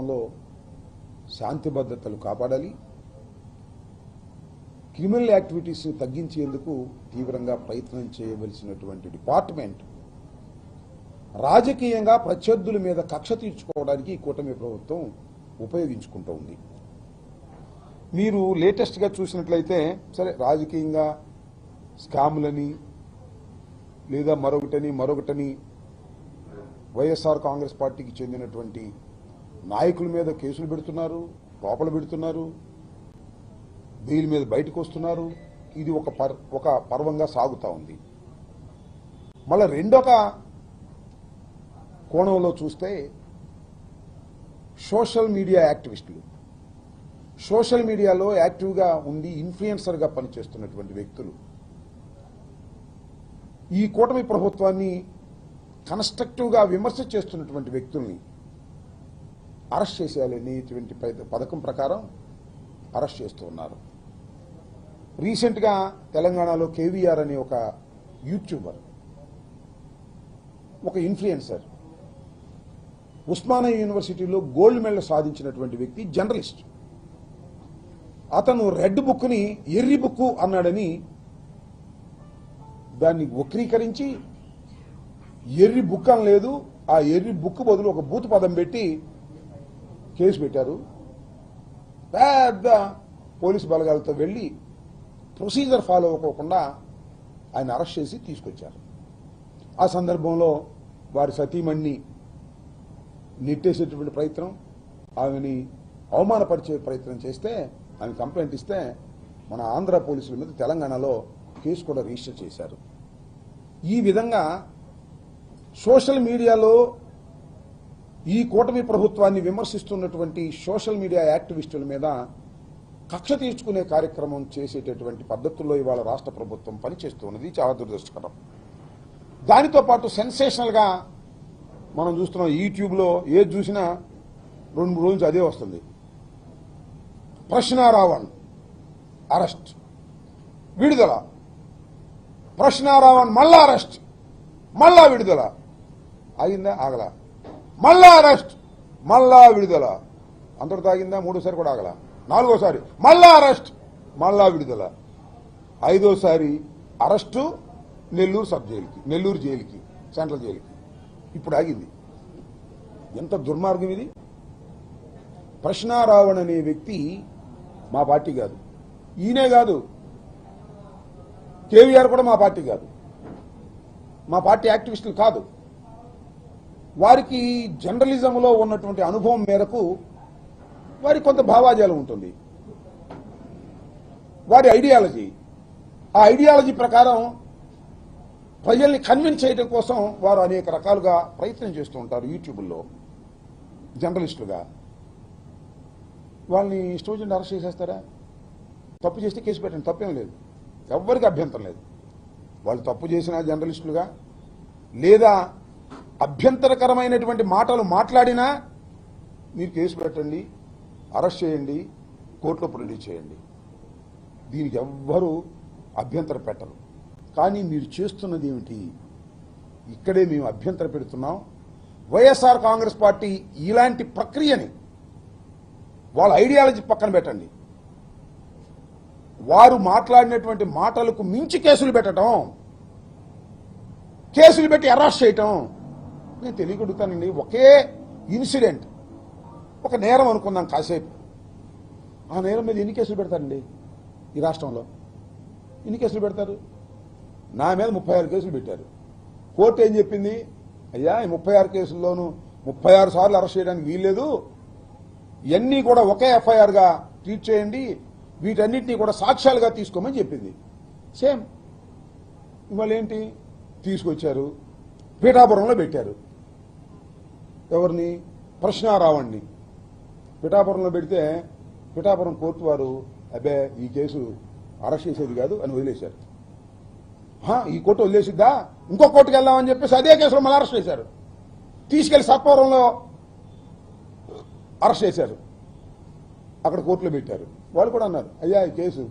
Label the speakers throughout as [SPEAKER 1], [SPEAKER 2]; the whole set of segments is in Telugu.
[SPEAKER 1] రాష్ట్రంలో శాంతి భద్రతలు కాపాడాలి, క్రిమినల్ యాక్టివిటీస్ తగ్గించేందుకు తీవ్రంగా ప్రయత్నం చేయవలసినటువంటి డిపార్ట్మెంట్ రాజకీయంగా ప్రత్యర్థుల మీద కక్ష తీర్చుకోవడానికి ఈ కూటమి ప్రభుత్వం ఉపయోగించుకుంటూ ఉంది. మీరు లేటెస్ట్గా చూసినట్లయితే సరే రాజకీయంగా స్కాములని లేదా మరొకటని వైఎస్ఆర్ కాంగ్రెస్ పార్టీకి చెందినటువంటి నాయకుల మీద కేసులు పెడుతున్నారు, లోపల పెడుతున్నారు, బెయిల్ మీద బయటకు వస్తున్నారు. ఇది ఒక పర్వంగా సాగుతూ ఉంది. మళ్ళీ రెండొక కోణంలో చూస్తే సోషల్ మీడియా యాక్టివిస్టులు, సోషల్ మీడియాలో యాక్టివ్గా ఉండి ఇన్ఫ్లుయెన్సర్గా పనిచేస్తున్నటువంటి వ్యక్తులు ఈ కూటమి ప్రభుత్వాన్ని కన్స్ట్రక్టివ్గా విమర్శ చేస్తున్నటువంటి వ్యక్తుల్ని అరెస్ట్ చేసేయాలనేటువంటి పథకం ప్రకారం అరెస్ట్ చేస్తూ ఉన్నారు. రీసెంట్గా తెలంగాణలో కేవీఆర్ అనే ఒక యూట్యూబర్, ఒక ఇన్ఫ్లుయెన్సర్, ఉస్మానియా యూనివర్సిటీలో గోల్డ్ మెడల్ సాధించినటువంటి వ్యక్తి, జర్నలిస్ట్. అతను రెడ్ బుక్ని ఎర్రి బుక్ అన్నాడని దాన్ని వక్రీకరించి ఎర్రి బుక్ అని లేదు, ఆ ఎర్రి బుక్ బదులు ఒక బూతు పదం పెట్టి కేసు పెట్టారు. పెద్ద పోలీసు బలగాలతో వెళ్లి ప్రొసీజర్ ఫాలో అవ్వకుండా ఆయన అరెస్ట్ చేసి తీసుకొచ్చారు. ఆ సందర్భంలో వారి సతీమణిని నెట్టేసేటువంటి ప్రయత్నం, ఆమెని అవమానపరిచే ప్రయత్నం చేస్తే ఆమె కంప్లైంట్ ఇస్తే మన ఆంధ్ర పోలీసుల మీద తెలంగాణలో కేసు కూడా రిజిస్టర్ చేశారు. ఈ విధంగా సోషల్ మీడియాలో ఈ కూటమి ప్రభుత్వాన్ని విమర్శిస్తున్నటువంటి సోషల్ మీడియా యాక్టివిస్టుల మీద కక్ష తీర్చుకునే కార్యక్రమం చేసేటటువంటి పద్ధతుల్లో ఇవాళ రాష్ట్ర ప్రభుత్వం పనిచేస్తున్నది. చాలా దురదృష్టకరం. దానితో పాటు సెన్సేషనల్గా మనం చూస్తున్నాం, యూట్యూబ్లో ఏది చూసినా 2-3 రోజులు అదే వస్తుంది. ప్రశ్నారావణ్ అరెస్ట్, విడుదల, ప్రశ్నారావణ్ మళ్ళా అరెస్ట్, మళ్ళా విడుదల. ఆగిందా? ఆగల. మళ్ళా అరెస్ట్, మళ్ళా విడుదల. అంతటి తాగిందా? 3సారి కూడా ఆగల. 4ఓసారి మళ్ళా అరెస్ట్, మళ్ళా విడుదల. 5ఓసారి అరెస్టు నెల్లూరు సబ్ జైలుకి, నెల్లూరు జైలుకి, సెంట్రల్ జైలుకి. ఇప్పుడు ఆగింది. ఎంత దుర్మార్గం ఇది! ప్రశ్నారావణ్ అనే వ్యక్తి మా పార్టీ కాదు, ఈయనే కాదు, కేవీఆర్ కూడా మా పార్టీ కాదు, మా పార్టీ యాక్టివిస్టులు కాదు. వారికి జర్నలిజంలో ఉన్నటువంటి అనుభవం మేరకు వారికి కొంత భావాజాలం ఉంటుంది, వారి ఐడియాలజీ. ఆ ఐడియాలజీ ప్రకారం ప్రజల్ని కన్విన్స్ చేయడం కోసం వారు అనేక రకాలుగా ప్రయత్నం చేస్తూ ఉంటారు. యూట్యూబ్లో జర్నలిస్టులుగా వాళ్ళని స్టూడెంట్ అరెస్ట్ చేసేస్తారా? తప్పు చేస్తే కేసు పెట్టండి, తప్పేం లేదు, ఎవ్వరికి అభ్యంతరం లేదు. వాళ్ళు తప్పు చేసిన జర్నలిస్టులుగా లేదా అభ్యంతరకరమైనటువంటి మాటలు మాట్లాడినా మీరు కేసు పెట్టండి, అరెస్ట్ చేయండి, కోర్టులో ప్రొడ్యూస్ చేయండి. దీనికి ఎవ్వరూ అభ్యంతరం పెట్టరు. కానీ మీరు చేస్తున్నది ఏమిటి? ఇక్కడే మేము అభ్యంతరం పెడుతున్నాం. వైఎస్ఆర్ కాంగ్రెస్ పార్టీ ఇలాంటి ప్రక్రియని వాళ్ళ ఐడియాలజీ పక్కన పెట్టండి. వారు మాట్లాడినటువంటి మాటలకు మించి కేసులు పెట్టడం, కేసులు పెట్టి అరెస్ట్ చేయటం. నేను తెలియగలుగుతానండి, ఒకే ఇన్సిడెంట్, ఒక నేరం అనుకుందాం కాసేపు, ఆ నేరం మీద ఎన్ని కేసులు పెడతారండి ఈ రాష్ట్రంలో? ఎన్ని కేసులు పెడతారు? నా మీద 36 కేసులు పెట్టారు. కోర్టు ఏం చెప్పింది? అయ్యా, ఈ 36 కేసుల్లోనూ 36 సార్లు అరెస్ట్ చేయడానికి వీల్లేదు, ఇవన్నీ కూడా ఒకే ఎఫ్ఐఆర్గా ట్రీట్ చేయండి, వీటన్నిటినీ కూడా సాక్ష్యాలుగా తీసుకోమని చెప్పింది. సేమ్ ఇవాళ ఏంటి తీసుకొచ్చారు, పీఠాపురంలో పెట్టారు. ఎవరిని? ప్రశ్నారావణ్ణి పిఠాపురంలో పెడితే పిఠాపురం కోర్టు వారు అబ్బే ఈ కేసు అరెస్ట్ చేసేది కాదు అని వదిలేశారు. ఈ కోర్టు వదిలేసిద్దా, ఇంకో కోర్టుకు వెళ్దామని చెప్పేసి అదే కేసులో మళ్ళీ అరెస్ట్ చేశారు. తీసుకెళ్లి సత్వరంలో అరెస్ట్ చేశారు, అక్కడ కోర్టులో పెట్టారు. వాళ్ళు కూడా అన్నారు, అయ్యా ఈ కేసు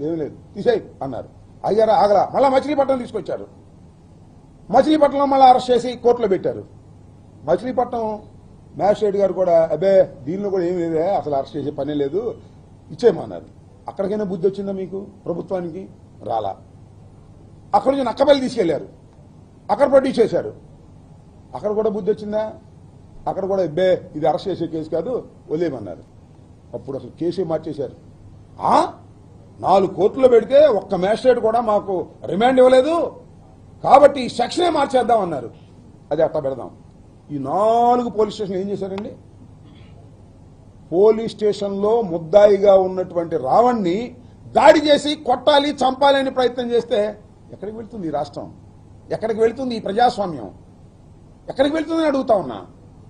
[SPEAKER 1] ఏమీ లేదు తీసేయి అన్నారు. అయ్యారా? ఆగలా. మళ్ళీ మచిలీపట్నం తీసుకొచ్చారు, మచిలీపట్నంలో మళ్ళీ అరెస్ట్ చేసి కోర్టులో పెట్టారు. మచిలీపట్నం మ్యాజిస్ట్రేట్ గారు కూడా అబ్బే దీనిలో కూడా ఏం లేదే, అసలు అరెస్ట్ చేసే పనే లేదు, ఇచ్చేయమన్నారు. అక్కడికైనా బుద్ధి వచ్చిందా మీకు ప్రభుత్వానికి? రాలా. అక్కడి నుంచి నక్కబెల్లి తీసుకెళ్లారు, అక్కడ ప్రొడ్యూస్ చేశారు. అక్కడ కూడా బుద్ధి వచ్చిందా? అక్కడ కూడా అబ్బే ఇది అరెస్ట్ చేసే కేసు కాదు, వదిలేయమన్నారు. అప్పుడు అసలు కేసే మార్చేశారు. 4 కోర్టులో పెడితే ఒక్క మ్యాజిస్ట్రేట్ కూడా మాకు రిమాండ్ ఇవ్వలేదు, కాబట్టి ఈ సెక్షనే మార్చేద్దాం అన్నారు. అది అట్లా పెడదాం. ఈ 4 పోలీస్ స్టేషన్లు ఏం చేశారండి? పోలీస్ స్టేషన్లో ముద్దాయిగా ఉన్నటువంటి రావణ్ణి దాడి చేసి కొట్టాలి, చంపాలి అని ప్రయత్నం చేస్తే ఎక్కడికి వెళ్తుంది ఈ రాష్ట్రం? ఎక్కడికి వెళ్తుంది ఈ ప్రజాస్వామ్యం? ఎక్కడికి వెళ్తుందని అడుగుతా ఉన్నా.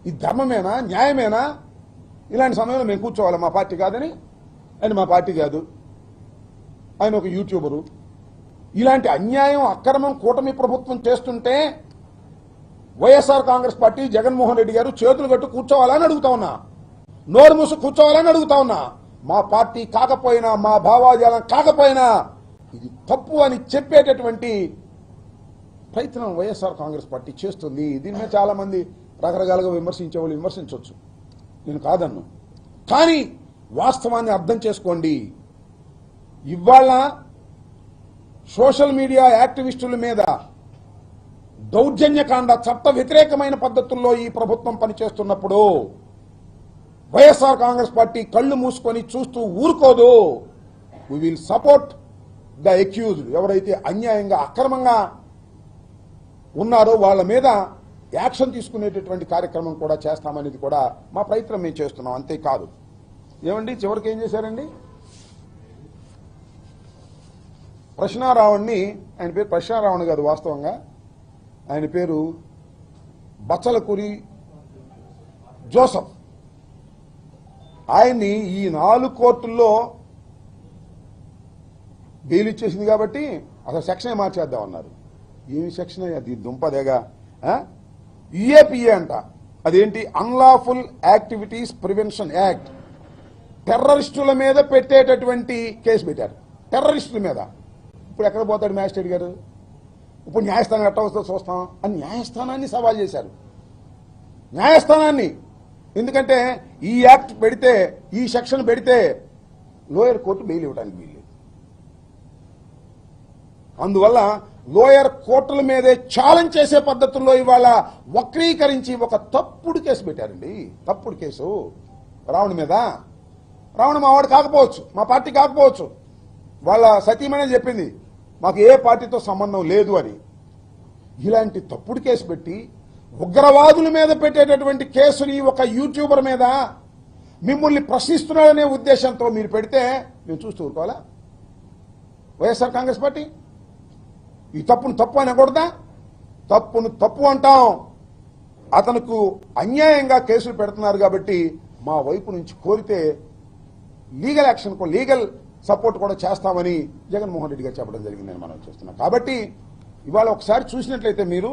[SPEAKER 1] ఈ ధర్మమేనా, న్యాయమేనా? ఇలాంటి సమయంలో మేము కూర్చోవాలి. మా పార్టీ కాదని, ఆయన మా పార్టీ కాదు, ఆయన ఒక యూట్యూబరు. ఇలాంటి అన్యాయం, అక్రమం కూటమి ప్రభుత్వం చేస్తుంటే వైఎస్ఆర్ కాంగ్రెస్ పార్టీ, జగన్మోహన్ రెడ్డి గారు చేతులు కట్టు కూర్చోవాలని అడుగుతా ఉన్నా, నోరు మూసు కూర్చోవాలని అడుగుతా ఉన్నా. మా పార్టీ కాకపోయినా, మా భావాజాలం కాకపోయినా ఇది తప్పు అని చెప్పేటటువంటి ప్రయత్నం వైఎస్ఆర్ కాంగ్రెస్ పార్టీ చేస్తుంది. దీని మీద చాలా మంది రకరకాలుగా విమర్శించే వాళ్ళు విమర్శించవచ్చు, నేను కాదన్ను. కానీ వాస్తవాన్ని అర్థం చేసుకోండి. ఇవాళ సోషల్ మీడియా యాక్టివిస్టుల మీద దౌర్జన్యకాండ, చట్ట వ్యతిరేకమైన పద్ధతుల్లో ఈ ప్రభుత్వం పనిచేస్తున్నప్పుడు వైఎస్ఆర్ కాంగ్రెస్ పార్టీ కళ్ళు మూసుకొని చూస్తూ ఊరుకోదు. We will support the accused. ఎవరైతే అన్యాయంగా, అక్రమంగా ఉన్నారో వాళ్ళ మీద యాక్షన్ తీసుకునేటటువంటి కార్యక్రమం కూడా చేస్తామనేది కూడా మా ప్రయత్నం మేము చేస్తున్నాం. అంతేకాదు. ఏమండి చివరికి ఏం చేశారండి? ప్రశ్నారావుణ్ణి, ఆయన పేరు ప్రశ్నారావణ్ కాదు వాస్తవంగా, ఆయన పేరు బచ్చలకూరి జోసఫ్. ఆయన్ని ఈ 4 కోర్టుల్లో బెయిల్ ఇచ్చేసింది కాబట్టి అసలు సెక్షనే మార్చేద్దామన్నారు. ఏమి సెక్షన్ అది? దుంపదేగా. యుఏపిఏ అంట. అదేంటి? Unlawful activities prevention act. టెర్రరిస్టుల మీద పెట్టేటటువంటి కేసు పెట్టారు, టెర్రరిస్టుల మీద. ఇప్పుడు ఎక్కడ పోతాడు మ్యాజిస్ట్రేట్ గారు? ఇప్పుడు న్యాయస్థానం ఎట్లా వస్తుందో చూస్తాం అని న్యాయస్థానాన్ని సవాల్ చేశారు. న్యాయస్థానాన్ని. ఎందుకంటే ఈ యాక్ట్ పెడితే, ఈ సెక్షన్ పెడితే లోయర్ కోర్టు బెయిల్ ఇవ్వడానికి వీల్లేదు. అందువల్ల లోయర్ కోర్టుల మీదే ఛాలెంజ్ చేసే పద్ధతుల్లో ఇవాళ వక్రీకరించి ఒక తప్పుడు కేసు పెట్టారండి. తప్పుడు కేసు రావణ్ మీద. రావణ్ మా వాడు కాకపోవచ్చు, మా పార్టీ కాకపోవచ్చు, వాళ్ళ సతీమనే చెప్పింది మాకు ఏ పార్టీతో సంబంధం లేదు అని. ఇలాంటి తప్పుడు కేసు పెట్టి ఉగ్రవాదుల మీద పెట్టేటటువంటి కేసుని ఒక యూట్యూబర్ మీద మిమ్మల్ని ప్రశ్నిస్తున్నారనే ఉద్దేశంతో మీరు పెడితే మేము చూస్తూ ఊరుకోవాలా? వైఎస్ఆర్ కాంగ్రెస్ పార్టీ ఈ తప్పును తప్పు అనకూడదా? తప్పును తప్పు అంటాం. అతనుకు అన్యాయంగా కేసులు పెడుతున్నారు కాబట్టి మా వైపు నుంచి కోరితే లీగల్ యాక్షన్, లీగల్ సపోర్ట్ కూడా చేస్తామని జగన్మోహన్ రెడ్డి గారు చెప్పడం జరిగిందని మనం చూస్తున్నాం. కాబట్టి ఇవాళ ఒకసారి చూసినట్లయితే మీరు,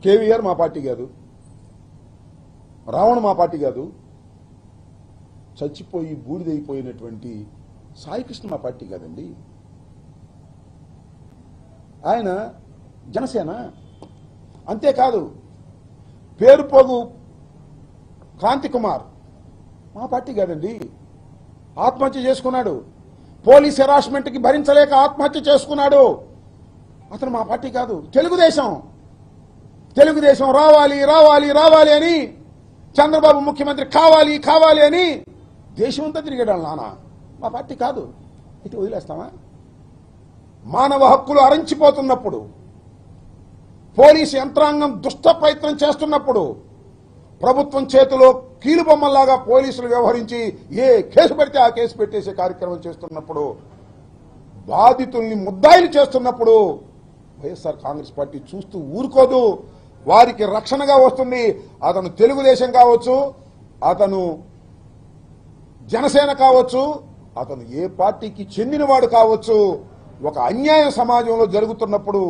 [SPEAKER 1] కేవీఆర్ మా పార్టీ కాదు, రావణ్ మా పార్టీ కాదు, చచ్చిపోయి బూడిదైపోయినటువంటి సాయికృష్ణ మా పార్టీ కాదండి. ఆయన జనసేన. అంతేకాదు పేరుపోగు క్రాంతి కుమార్ మా పార్టీ కాదండి, ఆత్మహత్య చేసుకున్నాడు. పోలీస్ హెరాస్మెంట్కి భరించలేక ఆత్మహత్య చేసుకున్నాడు. అతను మా పార్టీ కాదు, తెలుగుదేశం. తెలుగుదేశం రావాలి రావాలి రావాలి అని, చంద్రబాబు ముఖ్యమంత్రి కావాలి కావాలి అని దేశమంతా తిరిగాడు నాన్న. మా పార్టీ కాదు. ఇటు వదిలేస్తామా? మానవ హక్కులు అరించిపోతున్నప్పుడు, పోలీసు యంత్రాంగం దుష్ట ప్రయత్నం చేస్తున్నప్పుడు, ప్రభుత్వం చేతిలో కీలుబొమ్మల్లాగా పోలీసులు వ్యవహరించి ఏ కేసు పెడితే ఆ కేసు పెట్టేసే కార్యక్రమం చేస్తున్నప్పుడు, బాధితుల్ని ముద్దాయిలు చేస్తున్నప్పుడు వైఎస్ఆర్ కాంగ్రెస్ పార్టీ చూస్తూ ఊరుకోదు. వారికి రక్షణగా వస్తుంది. అతను తెలుగుదేశం కావచ్చు, అతను జనసేన కావచ్చు, అతను ఏ పార్టీకి చెందినవాడు కావచ్చు, ఒక అన్యాయం సమాజంలో జరుగుతున్నప్పుడు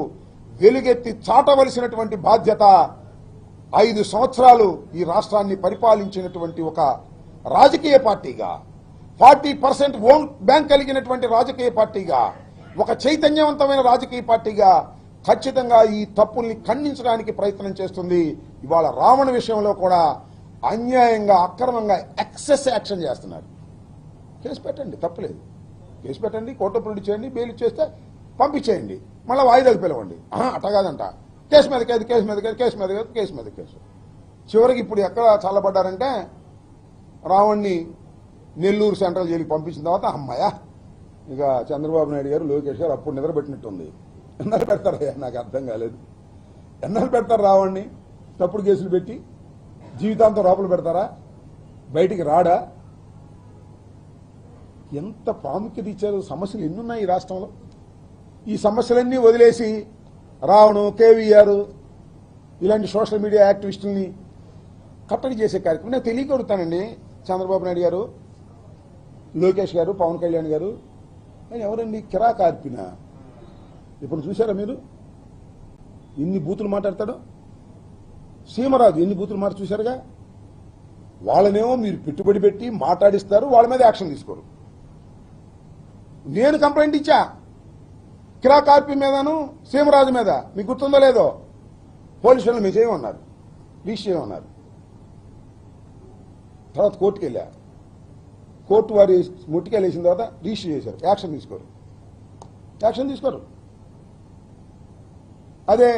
[SPEAKER 1] వెలుగెత్తి చాటవలసినటువంటి బాధ్యత 5 సంవత్సరాలు ఈ రాష్ట్రాన్ని పరిపాలించినటువంటి ఒక రాజకీయ పార్టీగా, 40% ఓన్ బ్యాంక్ కలిగినటువంటి రాజకీయ పార్టీగా, ఒక చైతన్యవంతమైన రాజకీయ పార్టీగా ఖచ్చితంగా ఈ తప్పుల్ని ఖండించడానికి ప్రయత్నం చేస్తుంది ఇవాళ రావణ విషయంలో కూడా అన్యాయంగా అక్రమంగా ఎక్సెస్ యాక్షన్ చేస్తున్నారు. కేసు పెట్టండి, తప్పులేదు. కేసు పెట్టండి, కోర్టు ప్రొడ్యూస్ చేయండి, బెయిల్ ఇచ్చేస్తే పంపించేయండి, మళ్ళీ వాయిదాలు పిలవండి. అట్ట కాదంట, కేసు మీద కేసు, కేసు మీద కేసు, కేసు మీద కేసు, కేసు మీద కేసు. చివరికి ఇప్పుడు ఎక్కడ చల్లబడ్డారంటే రావణ్ణి నెల్లూరు సెంట్రల్ జైలుకి పంపించిన తర్వాత అమ్మాయ ఇక చంద్రబాబు నాయుడు గారు, లోకేష్ గారు అప్పుడు నిద్రపెట్టినట్టుంది. ఎన్నాళ్ళు పెడతారయ్యా, నాకు అర్థం కాలేదు. ఎన్నాళ్ళు పెడతారు రావణ్ణి? తప్పుడు కేసులు పెట్టి జీవితాంతం లోపల పెడతారా? బయటికి రాడా? ఎంత ప్రాముఖ్యత ఇచ్చారు? సమస్యలు ఎన్నున్నాయి ఈ రాష్ట్రంలో. ఈ సమస్యలన్నీ వదిలేసి రావణు, కేవీఆర్ ఇలాంటి సోషల్ మీడియా యాక్టివిస్టుల్ని కట్టడి చేసే కార్యక్రమం నేను తెలియకొడుతానండి. చంద్రబాబు నాయుడు గారు, లోకేష్ గారు, పవన్ కళ్యాణ్ గారు, ఆయన ఎవరండి? కిరాకార్పిన. ఇప్పుడు చూసారా మీరు ఇన్ని బూతులు మాట్లాడతాడు? సీమరాజు ఎన్ని బూతులు మాట చూశారుగా. వాళ్ళనేమో మీరు పెట్టుబడి పెట్టి మాట్లాడిస్తారు, వాళ్ళ మీద యాక్షన్ తీసుకోరు. నేను కంప్లైంట్ ఇచ్చా కిరాకార్పి మీదను సీమరాజు మీద, మీకు గుర్తుందో లేదో. పోలీసు వాళ్ళు మీరు చేయమన్నారు, రీచ్ చేయమన్నారు. తర్వాత కోర్టుకు వెళ్ళా, కోర్టు వారి ముట్టికెళ్ళేసిన తర్వాత రిజిస్టర్ చేశారు. యాక్షన్ తీసుకోరు. అదే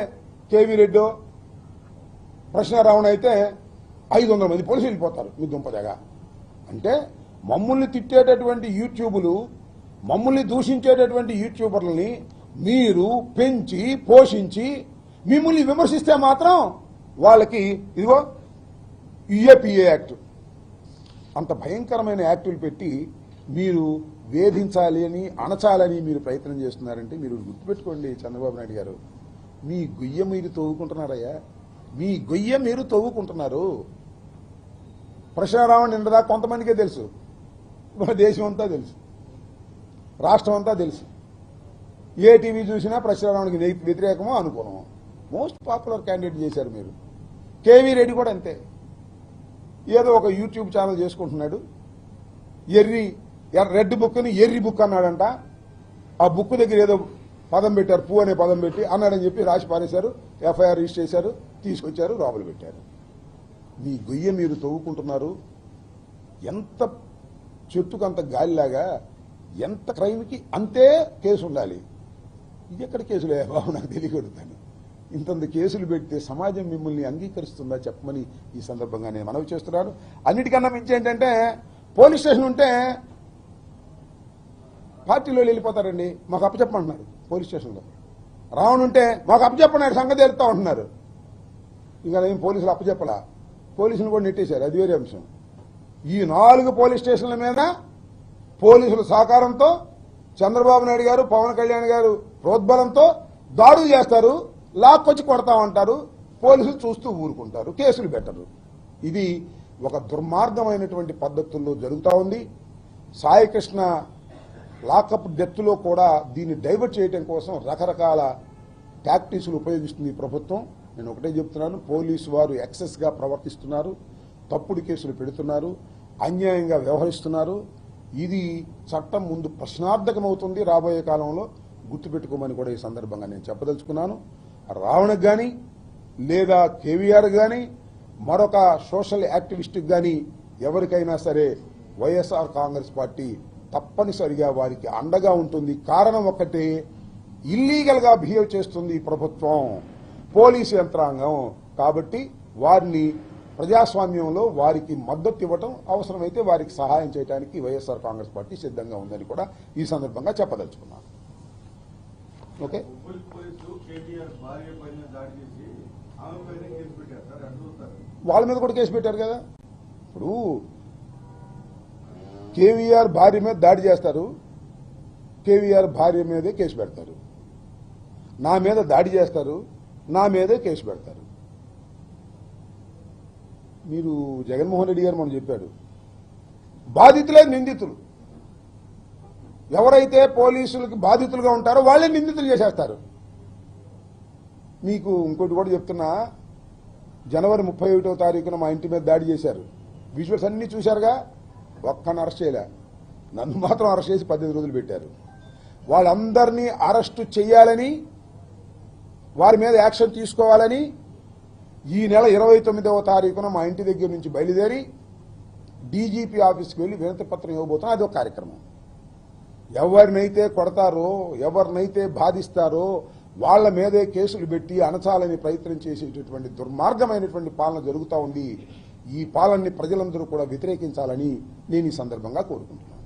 [SPEAKER 1] కేవీ రెడ్డో, ప్రశ్నారావణ అయితే 500 మంది పోలీసులు వెళ్ళిపోతారు మీ దుంపదగా. అంటే మమ్మల్ని తిట్టేటటువంటి యూట్యూబులు, మమ్మల్ని దూషించేటటువంటి యూట్యూబర్లని మీరు పెంచి పోషించి మిమ్మల్ని విమర్శిస్తే మాత్రం వాళ్ళకి ఇదిగో యుఏపిఏ యాక్ట్ అంత భయంకరమైన యాక్టులు పెట్టి మీరు వేధించాలి అని, అణచాలని మీరు ప్రయత్నం చేస్తున్నారంటే మీరు గుర్తుపెట్టుకోండి చంద్రబాబు నాయుడు గారు, మీ గొయ్య మీరు తవ్వుకుంటున్నారయ్యా, మీ గొయ్య మీరు తవ్వుకుంటున్నారు. ప్రశ్నారావణ నిండదా కొంతమందికే తెలుసు, మన దేశం అంతా తెలుసు, రాష్ట్రం అంతా తెలుసు. ఏ టీవీ చూసినా ప్రశ్నారావణకి వ్యతిరేకమో అనుకూలమో మోస్ట్ పాపులర్ క్యాండిడేట్ చేశారు మీరు. కేవీ రెడ్డి కూడా అంతే, ఏదో ఒక యూట్యూబ్ ఛానల్ చేసుకుంటున్నాడు. రెడ్ బుక్ని ఎర్రి బుక్ అన్నాడంట. ఆ బుక్ దగ్గర ఏదో పదం పెట్టారు, పూ అనే పదం పెట్టి అన్నాడని చెప్పి రాసి పారేశారు, ఎఫ్ఐఆర్ రిజిస్టర్ చేశారు, తీసుకొచ్చారు, లోపల పెట్టారు. మీ గొయ్య మీరు తవ్వుకుంటున్నారు. ఎంత చెట్టుకు అంత గాలిలాగా, ఎంత క్రైమ్కి అంతే కేసు ఉండాలి. ఇది ఎక్కడ కేసులే బాబు, నాకు తెలియకూడదని. ఇంతంత కేసులు పెడితే సమాజం మిమ్మల్ని అంగీకరిస్తుందా చెప్పమని ఈ సందర్భంగా నేను మనవి చేస్తున్నాను. అన్నిటికన్నా మించి ఏంటంటే పోలీస్ స్టేషన్ ఉంటే పార్టీలో వెళ్ళిపోతారండి, మాకు అప్పచెప్పమంటున్నారు. పోలీస్ స్టేషన్లో రావణ్ ఉంటే మాకు అప్పచెప్పన్నారు, సంగతి తెలుస్తా ఉంటున్నారు. ఇంకా ఏం పోలీసులు అప్పచెప్పలా, పోలీసులు కూడా నెట్టేశారు, అది వేరే అంశం. ఈ 4 పోలీస్ స్టేషన్ల మీద పోలీసుల సహకారంతో చంద్రబాబు నాయుడు గారు, పవన్ కళ్యాణ్ గారు ప్రోద్బలంతో దాడులు చేస్తారు, లాక్కొచ్చి కొడతామంటారు, పోలీసులు చూస్తూ ఊరుకుంటారు, కేసులు పెట్టరు. ఇది ఒక దుర్మార్గమైనటువంటి పద్ధతుల్లో జరుగుతూ ఉంది. సాయికృష్ణ లాకప్ డెత్లో కూడా దీన్ని డైవర్ట్ చేయడం కోసం రకరకాల టాక్టిక్స్లు ఉపయోగిస్తుంది ప్రభుత్వం. నేను ఒకటే చెప్తున్నాను, పోలీసు వారు ఎక్సెస్గా ప్రవర్తిస్తున్నారు, తప్పుడు కేసులు పెడుతున్నారు, అన్యాయంగా వ్యవహరిస్తున్నారు. ఇది చట్టం ముందు ప్రశ్నార్థకమవుతుంది రాబోయే కాలంలో, గుర్తుపెట్టుకోమని కూడా ఈ సందర్భంగా నేను చెప్పదలుచుకున్నాను. రావణకు కానీ లేదా కేవీఆర్ కానీ మరొక సోషల్ యాక్టివిస్ట్కి కానీ ఎవరికైనా సరే వైఎస్ఆర్ కాంగ్రెస్ పార్టీ తప్పనిసరిగా వారికి అండగా ఉంటుంది. కారణం ఒక్కటే, ఇల్లీగల్గా బిహేవ్ చేస్తుంది ప్రభుత్వం, పోలీసు యంత్రాంగం. కాబట్టి వారిని ప్రజాస్వామ్యంలో వారికి మద్దతు ఇవ్వటం, అవసరమైతే వారికి సహాయం చేయడానికి వైఎస్ఆర్ కాంగ్రెస్ పార్టీ సిద్ధంగా ఉందని కూడా ఈ సందర్భంగా చెప్పదలుచుకున్నాను. ఓకే, వాళ్ళ మీద కూడా కేసు పెట్టారు కదా. ఇప్పుడు కేవీఆర్ భార్య మీద దాడి చేస్తారు, కేవీఆర్ భార్య మీదే కేసు పెడతారు. నా మీద దాడి చేస్తారు, నా మీదే కేసు పెడతారు. మీరు జగన్మోహన్ రెడ్డి గారు మనం చెప్పాడు, బాధితులే నిందితులు. ఎవరైతే పోలీసులకు బాధితులుగా ఉంటారో వాళ్ళే నిందితులు చేసేస్తారు. మీకు ఇంకోటి కూడా చెప్తున్నా, జనవరి 31వ తారీఖున మా ఇంటి మీద దాడి చేశారు. విజువల్స్ అన్ని చూశారుగా, ఒక్కని అరెస్ట్ చేయలే, నన్ను మాత్రం అరెస్ట్ చేసి 18 రోజులు పెట్టారు. వాళ్ళందరినీ అరెస్టు చేయాలని, వారి మీద యాక్షన్ తీసుకోవాలని ఈ నెల 29వ తారీఖున మా ఇంటి దగ్గర నుంచి బయలుదేరి డీజీపీ ఆఫీస్కి వెళ్ళి వినతి పత్రం ఇవ్వబోతున్నా. అది ఒక కార్యక్రమం. ఎవరినైతే కొడతారో, ఎవరినైతే బాధిస్తారో వాళ్ల మీదే కేసులు పెట్టి అణచాలని ప్రయత్నం చేసేటటువంటి దుర్మార్గమైనటువంటి పాలన జరుగుతూ ఉంది. ఈ పాలనని ప్రజలందరూ కూడా వ్యతిరేకించాలని నేను ఈ సందర్భంగా కోరుకుంటున్నాను.